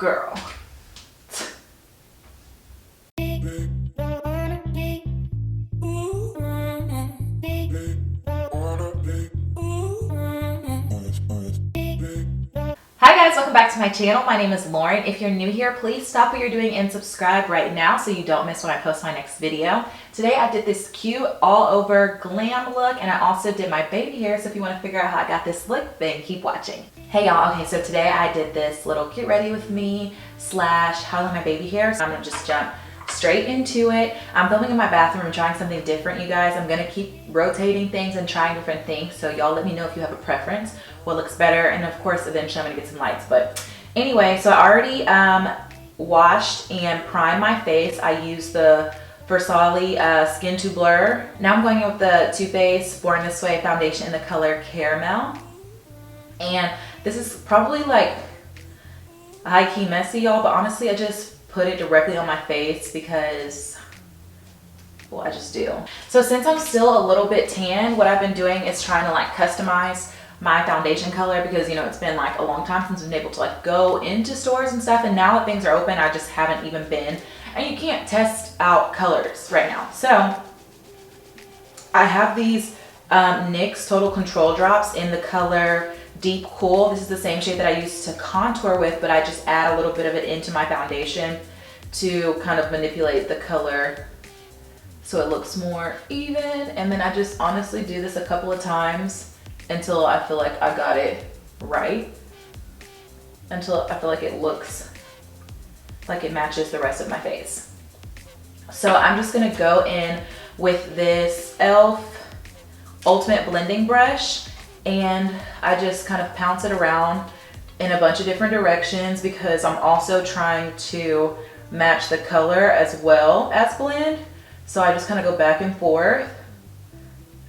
Girl. Hi guys, welcome back to my channel. My name is Lauren. If you're new here, please stop what you're doing and subscribe right now so you don't miss when I post my next video. Today I did this cute all over glam look, and I also did my baby hair, so if you want to figure out how I got this look, then keep watching. Hey y'all, okay, so today I did this little get ready with me / how I like my baby hair, so I'm gonna just jump straight into it. I'm filming in my bathroom and trying something different, you guys. I'm gonna keep rotating things and trying different things, so y'all let me know if you have a preference, what looks better, and of course eventually I'm gonna get some lights. But anyway, so I already washed and primed my face. I used the Versali Skin to Blur. Now I'm going in with the Too Faced Born This Way foundation in the color Caramel, and this is probably like high-key messy, y'all, but honestly I just put it directly on my face because, well, I just do. So since I'm still a little bit tan, what I've been doing is trying to like customize my foundation color, because you know it's been like a long time since I've been able to like go into stores and stuff, and now that things are open I just haven't even been, and you can't test out colors right now. So I have these NYX Total Control drops in the color Deep Cool. This is the same shade that I used to contour with, but I just add a little bit of it into my foundation to kind of manipulate the color so it looks more even. And then I just honestly do this a couple of times until I feel like I got it right, until I feel like it looks like it matches the rest of my face. So I'm just gonna go in with this e.l.f. Ultimate Blending Brush, and I just kind of pounce it around in a bunch of different directions because I'm also trying to match the color as well as blend. So I just kind of go back and forth,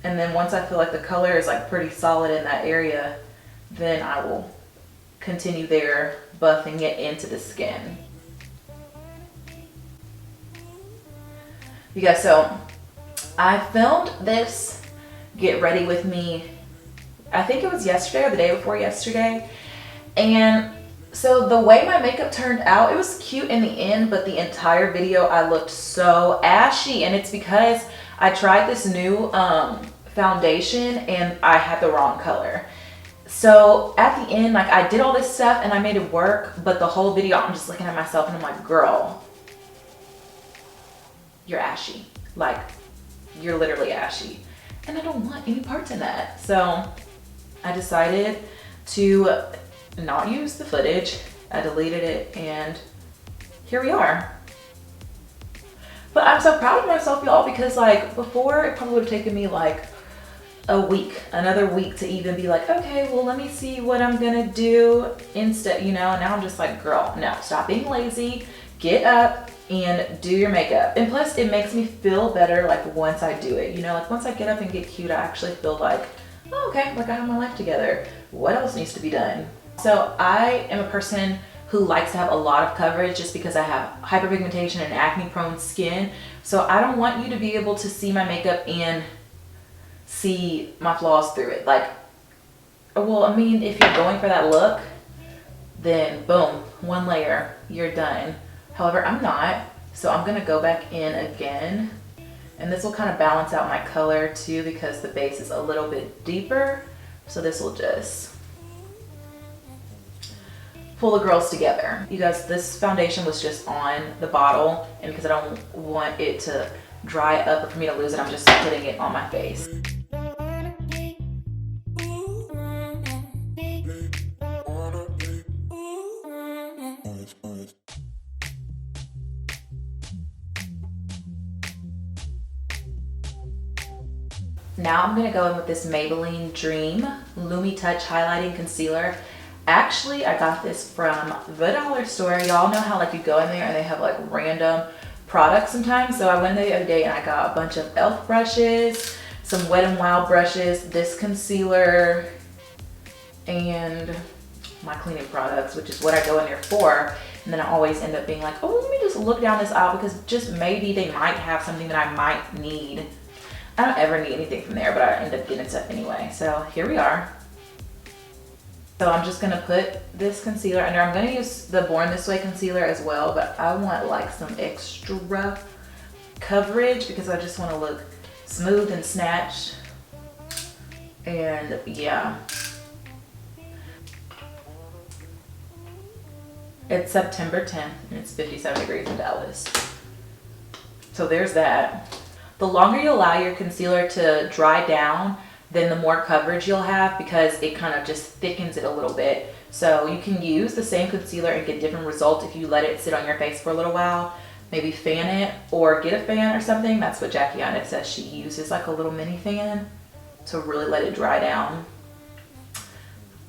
and then once I feel like the color is like pretty solid in that area, then I will continue there, buffing it into the skin. You guys, so I filmed this get ready with me, I think it was yesterday or the day before yesterday. And so the way my makeup turned out, it was cute in the end, but the entire video I looked so ashy, and it's because I tried this new foundation and I had the wrong color. So at the end, like I did all this stuff and I made it work, but the whole video I'm just looking at myself and I'm like, girl, you're ashy. Like, you're literally ashy. And I don't want any parts in that. So I decided to not use the footage. I deleted it, and here we are. But I'm so proud of myself, y'all, because like before it probably would have taken me like a week, another week to even be like, okay, well, let me see what I'm gonna do instead, you know. Now I'm just like, girl, no, stop being lazy, get up and do your makeup. And plus it makes me feel better like once I do it, you know, like once I get up and get cute, I actually feel like, oh, okay, like I have my life together. What else needs to be done? So I am a person who likes to have a lot of coverage just because I have hyperpigmentation and acne prone skin. So I don't want you to be able to see my makeup and see my flaws through it. Like, well, I mean, if you're going for that look, then boom, one layer, you're done. However, I'm not, so I'm gonna go back in again, and this will kind of balance out my color too because the base is a little bit deeper. So this will just pull the girls together. You guys, this foundation was just on the bottle, and because I don't want it to dry up or for me to lose it, I'm just putting it on my face. Now I'm gonna go in with this Maybelline Dream Lumi Touch Highlighting Concealer. Actually, I got this from the dollar store. Y'all know how like you go in there and they have like random products sometimes. So I went there the other day and I got a bunch of e.l.f. brushes, some Wet n Wild brushes, this concealer, and my cleaning products, which is what I go in there for. And then I always end up being like, oh, let me just look down this aisle because just maybe they might have something that I might need. I don't ever need anything from there, but I end up getting stuff anyway. So here we are. So I'm just gonna put this concealer under. I'm gonna use the Born This Way concealer as well, but I want like some extra coverage because I just wanna look smooth and snatched. And yeah. It's September 10th and it's 57 degrees in Dallas. So there's that. The longer you allow your concealer to dry down, then the more coverage you'll have because it kind of just thickens it a little bit. So you can use the same concealer and get different results if you let it sit on your face for a little while. Maybe fan it or get a fan or something. That's what Jackie on it says she uses, like a little mini fan to really let it dry down.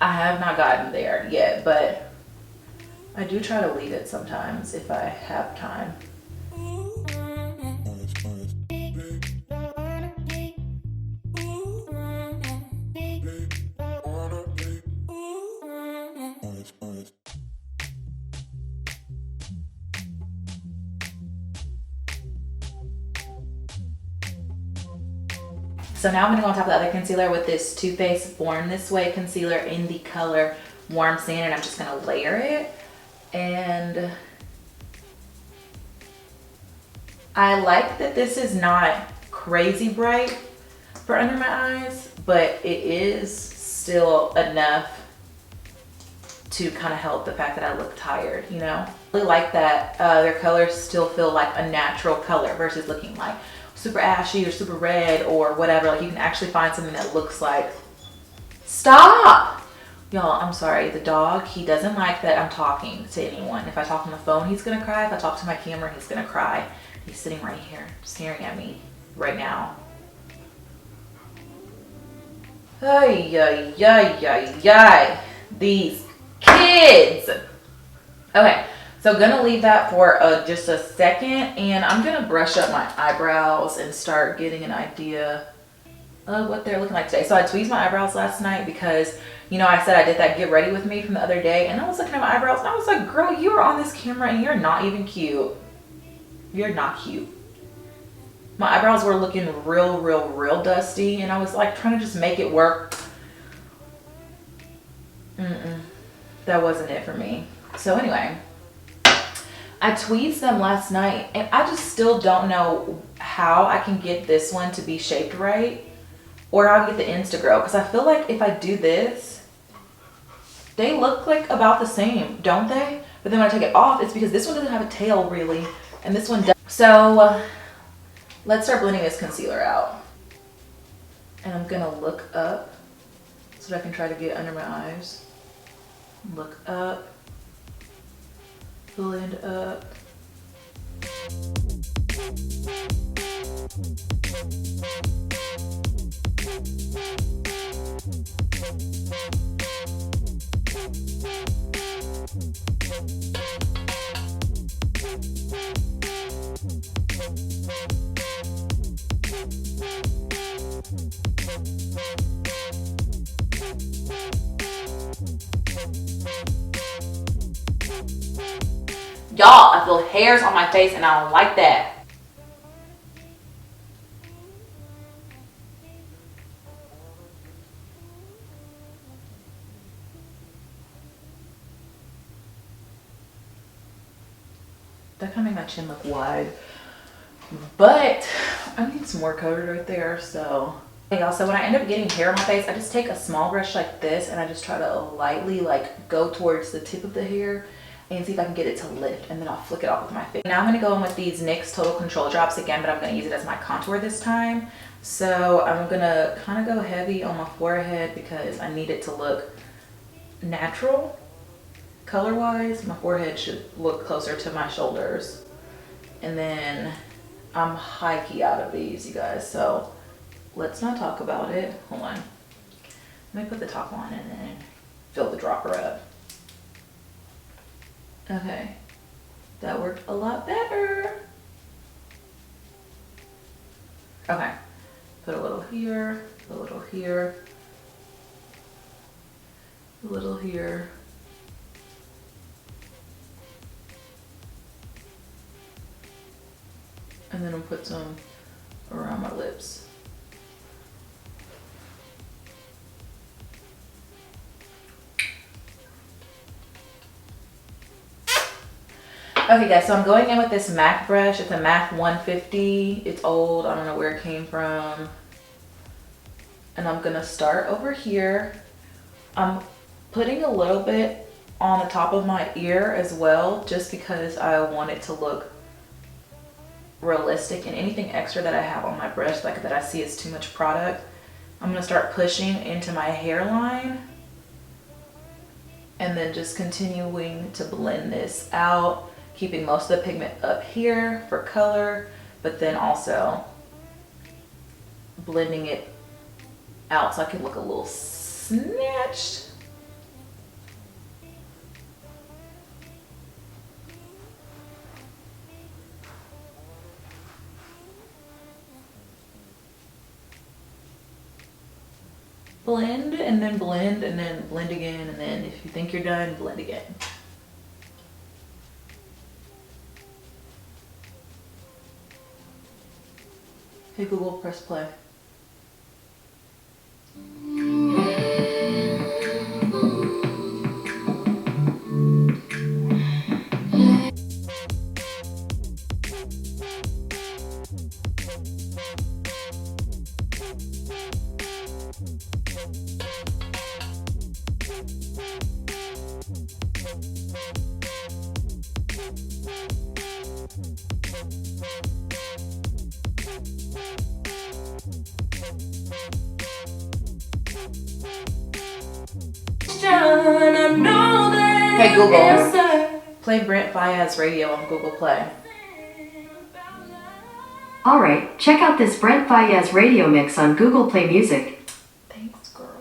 I have not gotten there yet, but I do try to leave it sometimes if I have time. So now I'm gonna go on top of the other concealer with this Too Faced Born This Way concealer in the color Warm Sand, and I'm just gonna layer it. And I like that this is not crazy bright for under my eyes, but it is still enough to kind of help the fact that I look tired, you know? I really like that their colors still feel like a natural color versus looking like super ashy or super red or whatever. Like you can actually find something that looks like, stop! Y'all, I'm sorry, the dog, he doesn't like that I'm talking to anyone. If I talk on the phone, he's gonna cry. If I talk to my camera, he's gonna cry. He's sitting right here, staring at me right now. Ay, ay, ay, ay, ay. These kids. Okay, so gonna leave that for just a second, and I'm gonna brush up my eyebrows and start getting an idea of what they're looking like today. So I tweezed my eyebrows last night because, you know, I said I did that get ready with me from the other day, and I was looking at my eyebrows and I was like, girl, you are on this camera and you're not even cute. You're not cute. My eyebrows were looking real dusty, and I was like trying to just make it work. That wasn't it for me. So anyway, I tweezed them last night, and I just still don't know how I can get this one to be shaped right, or how I can get the ends to grow, because I feel like if I do this, they look like about the same, don't they? But then when I take it off, it's because this one doesn't have a tail really, and this one does. So let's start blending this concealer out. And I'm gonna look up so that I can try to get under my eyes. Look up, blend up. Y'all, I feel hairs on my face and I don't like that. That kind of made my chin look wide, but I need some more coverage right there. So hey y'all, so when I end up getting hair on my face, I just take a small brush like this and I just try to lightly like go towards the tip of the hair and see if I can get it to lift, and then I'll flick it off with my face. Now I'm going to go in with these NYX Total Control drops again, but I'm going to use it as my contour this time. So I'm going to kind of go heavy on my forehead because I need it to look natural. Color wise, my forehead should look closer to my shoulders. And then I'm high key out of these, you guys, so let's not talk about it. Hold on. Let me put the top on and then fill the dropper up. Okay, that worked a lot better. Okay, put a little here, a little here, a little here. And then I'll put some around my lips. Okay guys, so I'm going in with this MAC brush. It's a MAC 150. It's old, I don't know where it came from. And I'm gonna start over here. I'm putting a little bit on the top of my ear as well, just because I want it to look realistic, and anything extra that I have on my brush like that I see is too much product, I'm gonna start pushing into my hairline and then just continuing to blend this out, keeping most of the pigment up here for color, but then also blending it out so I can look a little snatched. Blend and then blend and then blend again, and then if you think you're done, blend again. Hey Google, press play. Hey Google, play Brent Faiyaz Radio on Google Play. Alright, check out this Brent Faiyaz radio mix on Google Play Music. Thanks, girl.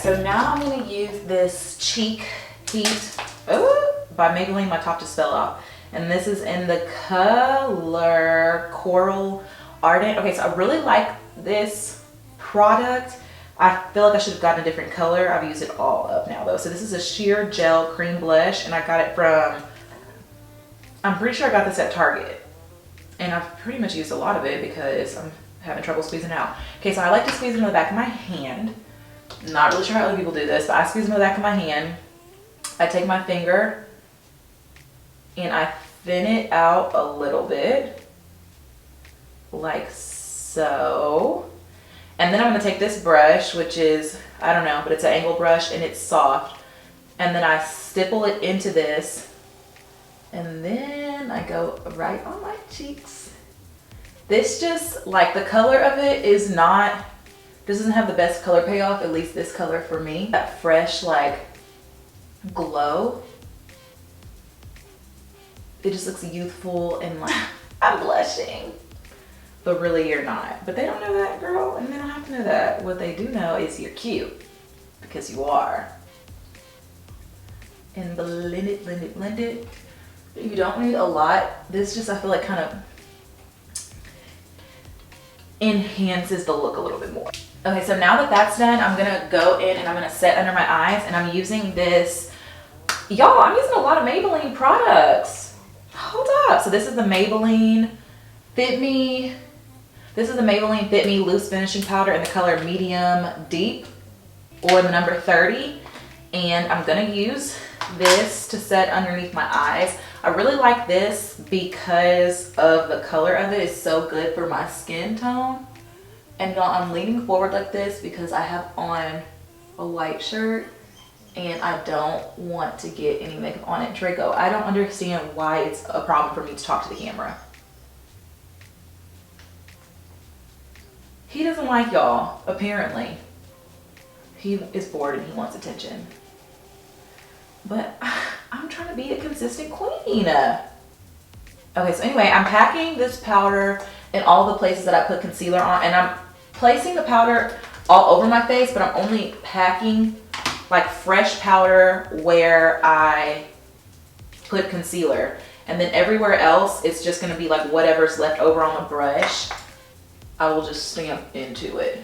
So now I'm going to use this Cheek Heat by Maybelline. My top just fell off. And this is in the color Coral Ardent. Okay, so I really like this product. I feel like I should have gotten a different color. I've used it all up now though. So this is a sheer gel cream blush, and I got it from, I'm pretty sure I got this at Target. And I've pretty much used a lot of it because I'm having trouble squeezing it out. Okay, so I like to squeeze it in the back of my hand. Not really sure how other people do this, but I squeeze it in the back of my hand. I take my finger and I thin it out a little bit, like so. And then I'm gonna take this brush, which is, I don't know, but it's an angle brush and it's soft. And then I stipple it into this. And then I go right on my cheeks. This just, like, the color of it is not, this doesn't have the best color payoff, at least this color for me. That fresh, like, glow. It just looks youthful and like, I'm blushing. But really you're not. But they don't know that, girl, and they don't have to know that. What they do know is you're cute, because you are. And blend it, blend it, blend it. You don't need a lot. This just, I feel like, kind of enhances the look a little bit more. Okay, so now that that's done, I'm gonna go in and I'm gonna set under my eyes, and I'm using this, y'all, I'm using a lot of Maybelline products. Hold up. So this is the Maybelline Fit Me. This is the Maybelline Fit Me Loose Finishing Powder in the color Medium Deep, or the number 30. And I'm gonna use this to set underneath my eyes. I really like this because of the color of it. It's so good for my skin tone. And y'all, I'm leaning forward like this because I have on a white shirt and I don't want to get any makeup on it. Draco, I don't understand why it's a problem for me to talk to the camera. He doesn't like y'all, apparently. He is bored and he wants attention. But I'm trying to be a consistent queen. Okay, so anyway, I'm packing this powder in all the places that I put concealer on, and I'm placing the powder all over my face, but I'm only packing like fresh powder where I put concealer. And then everywhere else, it's just gonna be like whatever's left over on the brush, I will just stamp into it.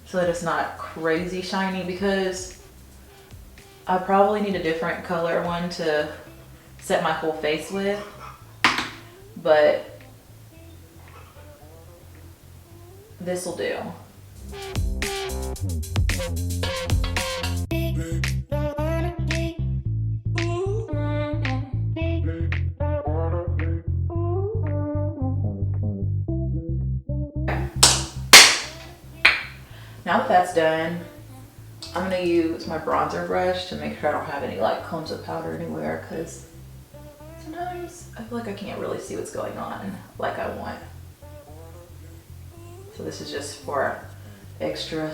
So that it's not crazy shiny, because I probably need a different color one to set my whole face with, but this will do. Now that that's done, I'm gonna use my bronzer brush to make sure I don't have any like clumps of powder anywhere, because sometimes I feel like I can't really see what's going on like I want. So this is just for extra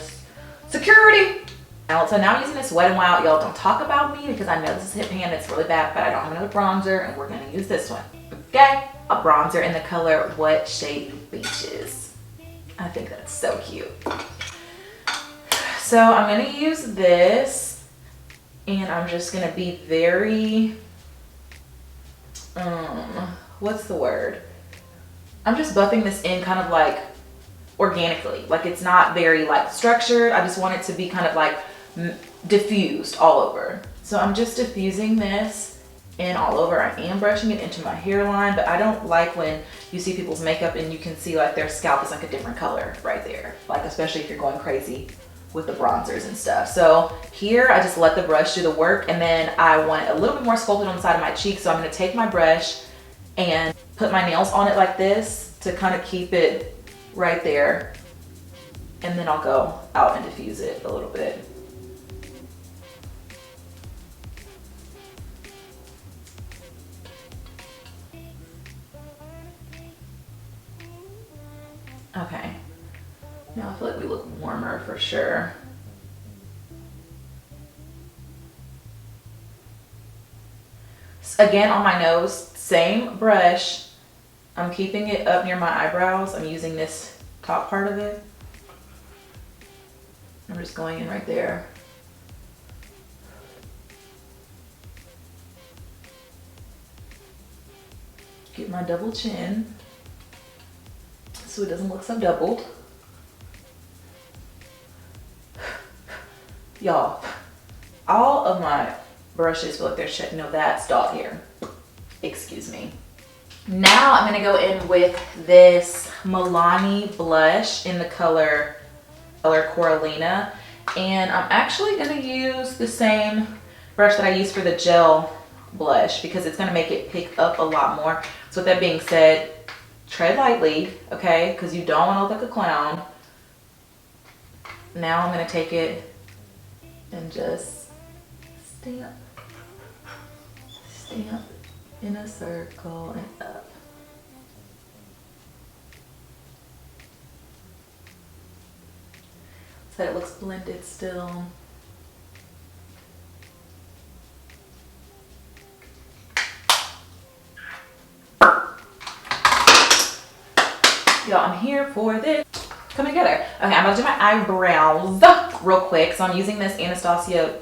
security. So now I'm using this Wet n Wild. Y'all don't talk about me, because I know this is hip hand, it's really bad, but I don't have another bronzer, and we're gonna use this one. Okay, a bronzer in the color What Shade Beaches. I think that's so cute. So I'm gonna use this, and I'm just gonna be very, what's the word? I'm just buffing this in kind of like organically. Like, it's not very like structured. I just want it to be kind of like diffused all over. So I'm just diffusing this in all over. I am brushing it into my hairline, but I don't like when you see people's makeup and you can see like their scalp is like a different color right there. Like, especially if you're going crazy with the bronzers and stuff. So here I just let the brush do the work, and then I want it a little bit more sculpted on the side of my cheek. So I'm gonna take my brush and put my nails on it like this to kind of keep it right there. And then I'll go out and diffuse it a little bit. Okay. Now I feel like we look warmer for sure. Again, on my nose, same brush. I'm keeping it up near my eyebrows. I'm using this top part of it. I'm just going in right there. Get my double chin so it doesn't look so doubled. Y'all, all of my brushes feel like they're shut. No, that's dog hair. Excuse me. Now I'm gonna go in with this Milani blush in the color Coralina. And I'm actually gonna use the same brush that I used for the gel blush, because it's gonna make it pick up a lot more. So with that being said, tread lightly, okay? Because you don't wanna look like a clown. Now I'm gonna take it and just stamp in a circle and up. So that it looks blended still. Y'all, I'm here for this. Come together. Okay, I'm gonna do my eyebrows real quick. So I'm using this Anastasia,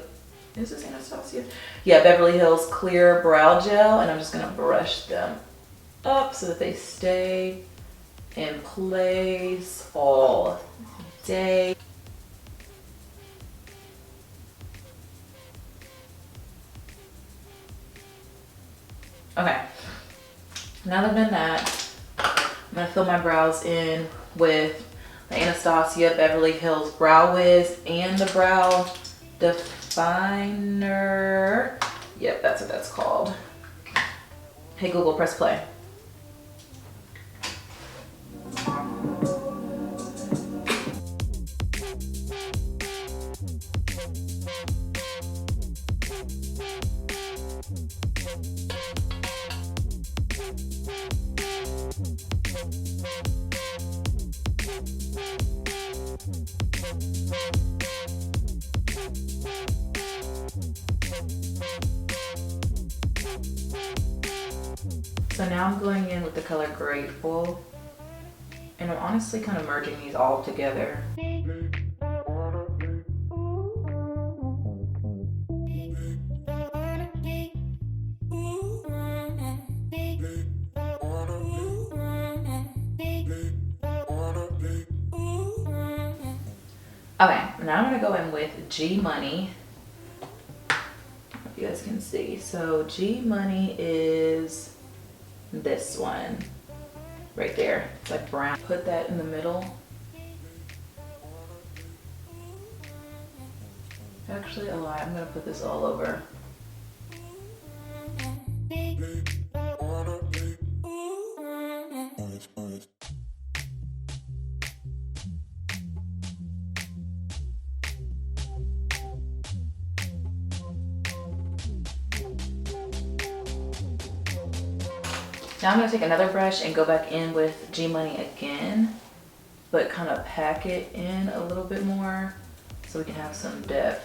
is this Anastasia? Yeah, Beverly Hills Clear Brow Gel, and I'm just gonna brush them up so that they stay in place all day. Okay, now that I've done that, I'm gonna fill my brows in with the Anastasia Beverly Hills Brow Wiz and the Brow Definer. Yep, that's what that's called. Hey Google, press play. So now I'm going in with the color Grateful, and I'm honestly kind of merging these all together. Okay, now I'm gonna go in with G Money. If you guys can see. So G Money is this one right there. It's like brown. Put that in the middle. Actually, a lie. I'm gonna put this all over. Now I'm going to take another brush and go back in with G Money again, but kind of pack it in a little bit more so we can have some depth.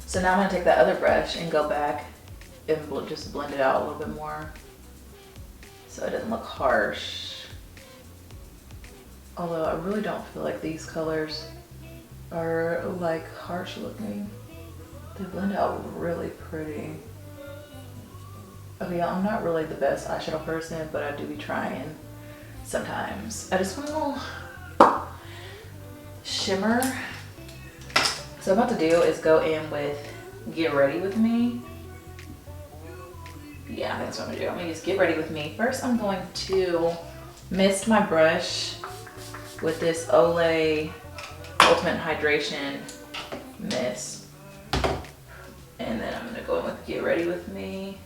So now I'm going to take that other brush and go back and just blend it out a little bit more so it doesn't look harsh. Although I really don't feel like these colors are like harsh looking. They blend out really pretty. Okay, I'm not really the best eyeshadow person, but I do be trying sometimes. I just want a little shimmer. So what I'm about to do is go in with Get Ready With Me. Yeah, I think that's what I'm gonna do. I'm gonna use Get Ready With Me. First, I'm going to mist my brush with this Olay Ultimate Hydration Mist. And then I'm gonna go in with Get Ready With Me.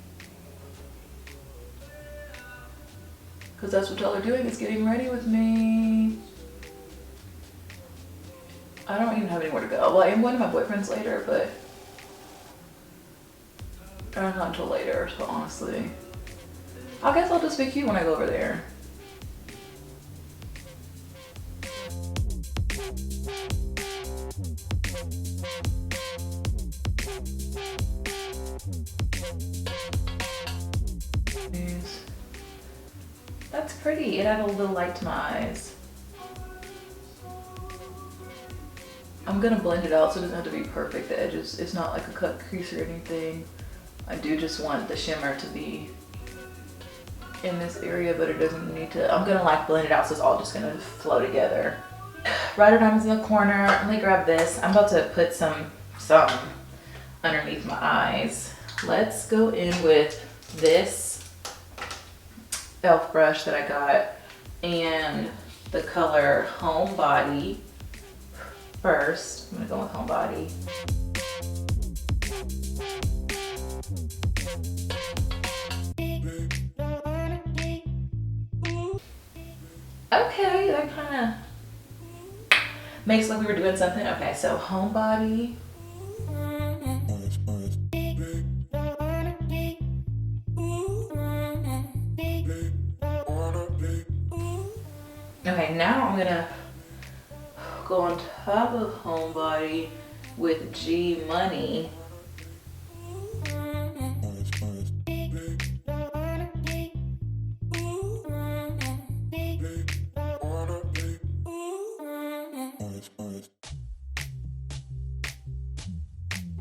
Because that's what y'all are doing, is getting ready with me. I don't even have anywhere to go. Well, I am going to my boyfriend's later, but not until later, so honestly. I guess I'll just be cute when I go over there. That's pretty. It added a little light to my eyes. I'm gonna blend it out so it doesn't have to be perfect. The edges, it's not like a cut crease or anything. I do just want the shimmer to be in this area, but it doesn't need to. I'm gonna like blend it out so it's all just gonna flow together. Rider Diamonds in the corner. Let me grab this. I'm about to put some underneath my eyes. Let's go in with this e.l.f. brush that I got and the color Homebody. First, I'm gonna go with Homebody. Okay, that kind of makes like we were doing something. Okay, so Homebody. Okay, now I'm gonna go on top of Homebody with G Money.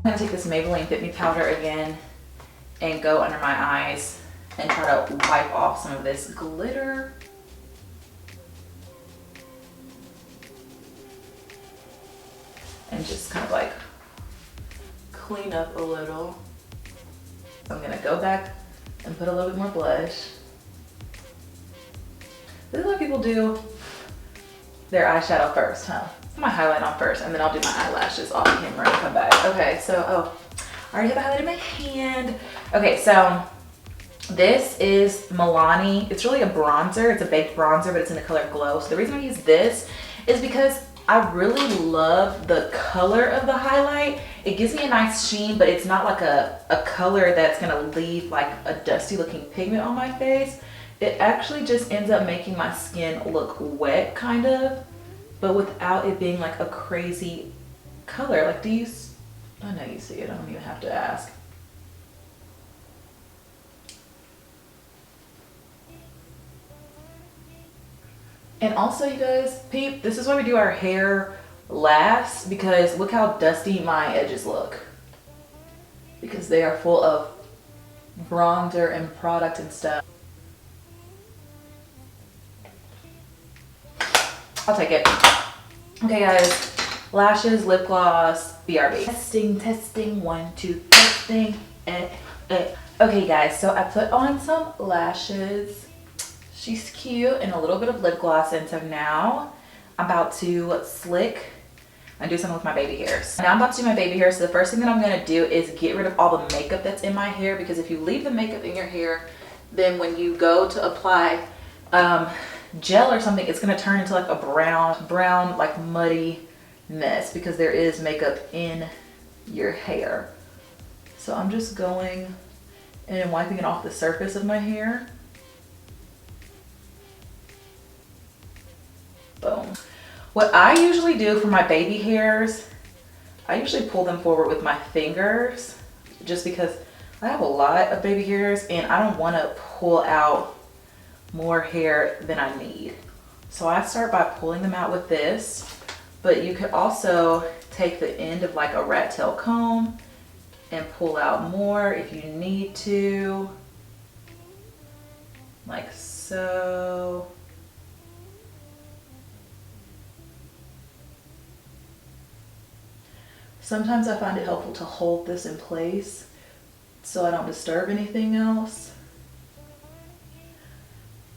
I'm gonna take this Maybelline Fit Me powder again and go under my eyes and try to wipe off some of this glitter. And just kind of like clean up a little. I'm gonna go back and put a little bit more blush. This is what people do their eyeshadow first, huh? Put my highlight on first and then I'll do my eyelashes off camera and come back. Okay, so, I already have a highlight in my hand. Okay, so this is Milani. It's really a bronzer. It's a baked bronzer, but it's in the color Glow. So the reason I use this is because I really love the color of the highlight. It gives me a nice sheen, but it's not like a color that's gonna leave like a dusty looking pigment on my face. It actually just ends up making my skin look wet kind of, but without it being like a crazy color. Like, I know you see it, I don't even have to ask. And also, you guys, peep, this is why we do our hair last, because look how dusty my edges look. Because they are full of bronzer and product and stuff. I'll take it. Okay guys, lashes, lip gloss, BRB. Testing, 1, 2, testing. Okay guys, so I put on some lashes. She's cute, and a little bit of lip gloss, and so now I'm about to slick and do something with my baby hairs. Now I'm about to do my baby hair, so the first thing that I'm gonna do is get rid of all the makeup that's in my hair, because if you leave the makeup in your hair, then when you go to apply gel or something, it's gonna turn into like a brown, like muddy mess, because there is makeup in your hair. So I'm just going and wiping it off the surface of my hair. Boom. What I usually do for my baby hairs, I usually pull them forward with my fingers, just because I have a lot of baby hairs and I don't want to pull out more hair than I need. So I start by pulling them out with this, but you could also take the end of like a rat tail comb and pull out more if you need to, like so. Sometimes I find it helpful to hold this in place so I don't disturb anything else.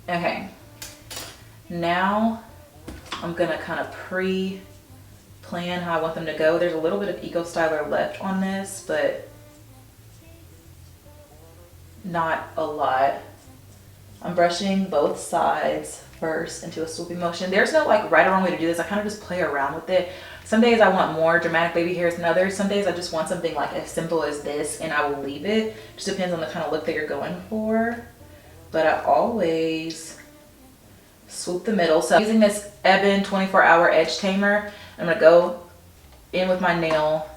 Okay, now I'm gonna kind of pre-plan how I want them to go. There's a little bit of Eco Styler left on this, but not a lot. I'm brushing both sides first into a swooping motion. There's no like right or wrong way to do this. I kind of just play around with it. Some days I want more dramatic baby hairs than others. Some days I just want something like as simple as this and I will leave it. Just depends on the kind of look that you're going for. But I always swoop the middle. So I'm using this Ebin 24-hour edge tamer. I'm gonna go in with my nail,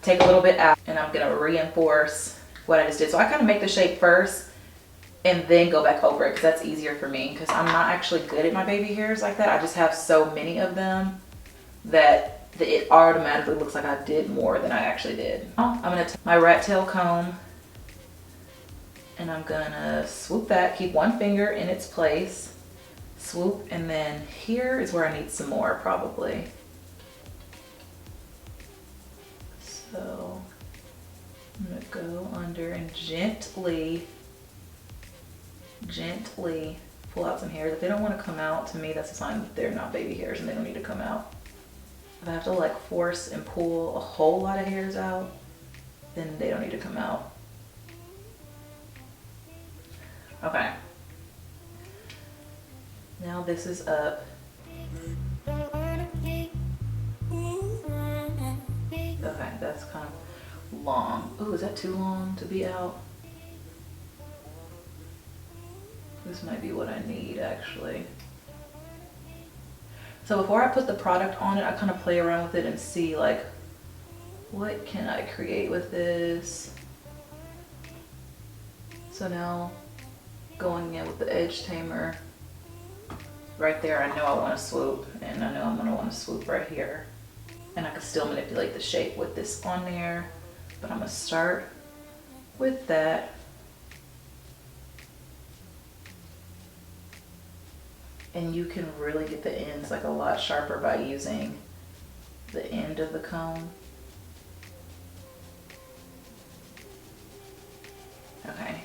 take a little bit out, and I'm gonna reinforce what I just did. So I kind of make the shape first and then go back over it, because that's easier for me, because I'm not actually good at my baby hairs like that. I just have so many of them that it automatically looks like I did more than I actually did. I'm gonna take my rat tail comb and I'm gonna swoop that, keep one finger in its place, swoop, and then here is where I need some more probably. So I'm gonna go under and gently pull out some hairs. If they don't want to come out, to me that's a sign that they're not baby hairs and they don't need to come out. If I have to like force and pull a whole lot of hairs out, then they don't need to come out. Okay. Now this is up. Okay, that's kind of long. Oh, is that too long to be out? This might be what I need actually. So before I put the product on it, I kind of play around with it and see like, what can I create with this? So now going in with the edge tamer, right there I know I want to swoop, and I know I'm going to want to swoop right here. And I can still manipulate the shape with this on there, but I'm going to start with that. And you can really get the ends like a lot sharper by using the end of the comb. Okay.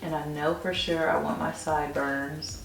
And I know for sure I want my sideburns.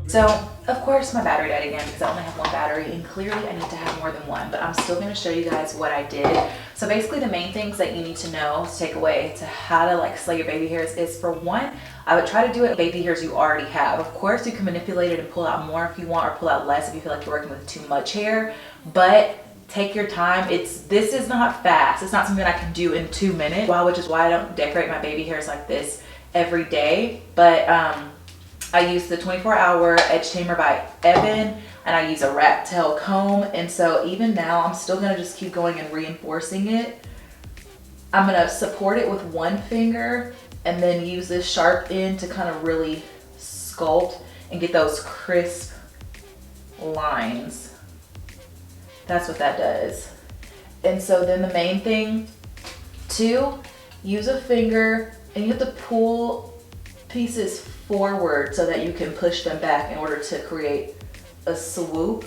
So, of course, my battery died again because I only have one battery, and clearly I need to have more than one, but I'm still going to show you guys what I did. So basically the main things that you need to know to take away to how to like slay your baby hairs is, for one, I would try to do it with baby hairs you already have. Of course, you can manipulate it and pull out more if you want, or pull out less if you feel like you're working with too much hair, but take your time. This is not fast. It's not something that I can do in 2 minutes. Wow, which is why I don't decorate my baby hairs like this every day. But I use the 24-hour edge tamer by Evan, and I use a rat tail comb. And so even now, I'm still gonna just keep going and reinforcing it. I'm gonna support it with one finger and then use this sharp end to kind of really sculpt and get those crisp lines. That's what that does. And so then the main thing too, use a finger and you have to pull pieces forward so that you can push them back in order to create a swoop.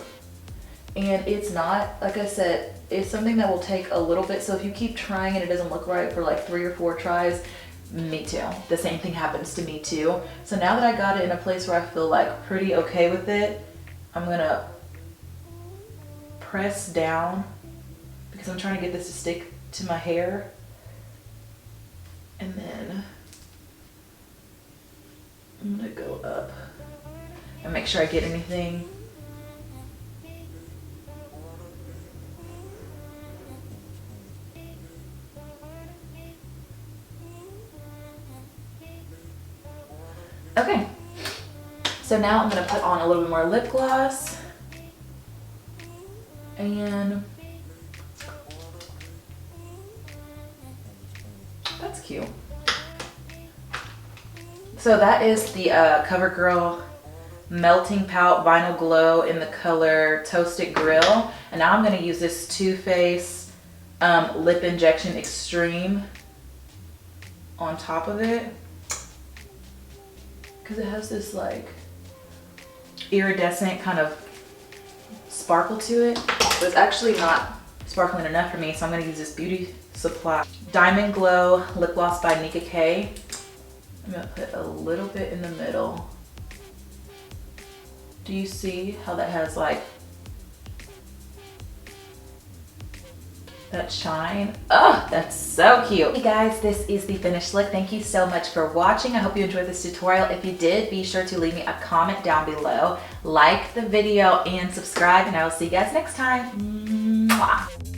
And it's not, like I said, it's something that will take a little bit. So if you keep trying and it doesn't look right for like 3 or 4 tries, me too. The same thing happens to me too. So now that I got it in a place where I feel like pretty okay with it, I'm gonna press down because I'm trying to get this to stick to my hair. And then I'm gonna go up and make sure I get anything. Okay, so now I'm gonna put on a little bit more lip gloss, and that's cute. So that is the CoverGirl Melting Pout Vinyl Glow in the color Toasted Grill. And now I'm gonna use this Too Faced Lip Injection Extreme on top of it, because it has this like iridescent kind of sparkle to it. But it's actually not sparkling enough for me, so I'm gonna use this Beauty Supply Diamond Glow Lip Gloss by Nika K. I'm gonna put a little bit in the middle. Do you see how that has like that shine? Oh, that's so cute. Hey guys, this is the finished look. Thank you so much for watching. I hope you enjoyed this tutorial. If you did, be sure to leave me a comment down below, like the video, and subscribe, and I will see you guys next time. Mwah.